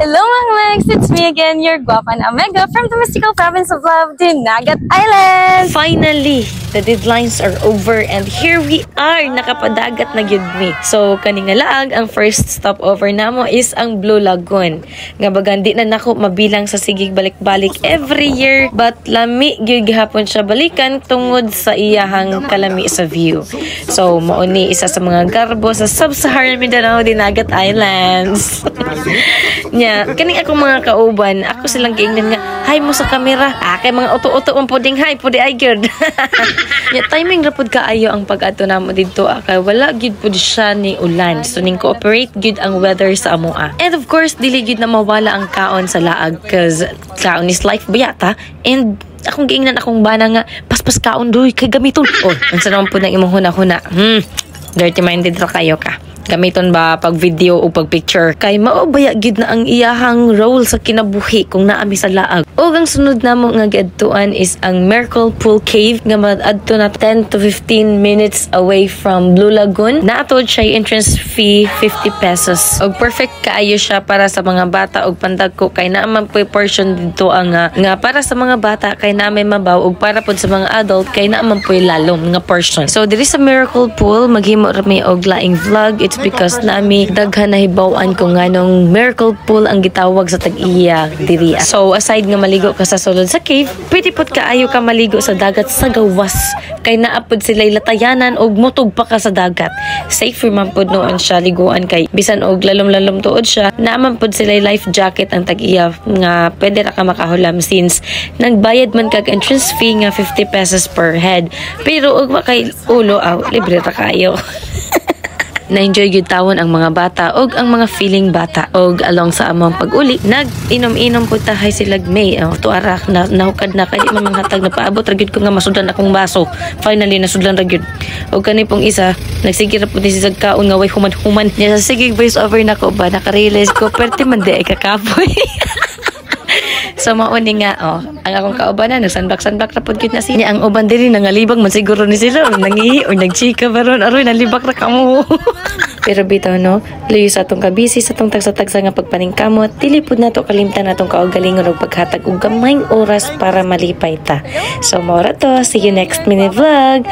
Hello mga legs! It's me again, your guapa na Omega from the mystical province of love, Dinagat Island! Finally, the deadlines are over and here we are! Nakapadagat na gyud mi. So, kaning laag, ang first stopover namo is ang Blue Lagoon. Nga bagan, di na nako mabilang sa sigig balik-balik every year, but lami gyud gihapon siya balikan tungod sa iyahang kalami sa view. So, mauni isa sa mga garbo sa Sub-Saharan Mindanao, Dinagat Islands. Kaning akong mga kauban, ako silang giingnan nga, hi mo sa kamera. Kay mga uto-uto ang puding hi, pudi ay gyud. Timing ra pud kaayo ang pag-adto namo didto kay wala gyud pud siya ni ulan. So ning cooperate gyud ang weather sa amoa. And of course, dili gyud na mawala ang kaon sa laag cause kaon is life buyata. And akong giingnan akong bana nga, paspas kaon doy kay gamiton. Oh, unsa naman pud nang imong huna-huna. Dirty minded ra kayo ka. Gamiton ba pag video o pag picture kay maobaya gid na ang iyahang role sa kinabuhi kung naami sa laag. O ang sunod namo nga giadtuan is ang Miracle Pool Cave nga madadto na 10 to 15 minutes away from Blue Lagoon. Naatod siya entrance fee 50 pesos. Og perfect kaayo siya para sa mga bata og pandagko kay naa man poy portion dito ang nga para sa mga bata kay naa may mabaw og para pod sa mga adult kay naa man poy lalom nga portion. So diri sa Miracle Pool maghimo ra mi og laing vlog. It's because nami daghan na hibaw-an kung nganong Miracle Pool ang gitawag sa tag-iya diri. So aside nga maligo ka sa sulod sa cave, pwede pod kaayo ka maligo sa dagat sa gawas kay naa pod sila latayanan og mutog pa ka sa dagat. Safe man pod noon siya liguan kay bisan og lalom-lalom tuod siya, naa man pod sila life jacket ang tag-iya nga pwede ra ka makahulam since nagbayad man kag entrance fee nga 50 pesos per head. Pero og kay ulo libre ra kayo. Na-enjoy gyud tawon ang mga bata og ang mga feeling bata. Og along sa among pag-uli, nag-inom-inom pud tahay silag May. Tuara na nahukad na kay man manghatag na paabot ra gyud ko nga masudlan akong baso. Finally nasudlan ra gyud. Og kani pong isa, nagsige ra pud ni sa kaon nga way human-human. Nya sa sige voice over nako ba naka-realize ko perti man di ay kakapoy. So mauni nga ang akong kaubanan nagsanbak-sanbak ra pud gyud na siya. Ang uban diri nangalibag man siguro ni sila or nangihi or nagchika baron aroy nalibak ra kamo. Pero bitaw no, layo sa atong kabisi sa atong tagsa-tagsa nga pagpaningkamot, dili pud nato kalimtan natong kaugalingon og paghatag og gamayng oras para malipay ta. So mao ra to, see you next mini vlog.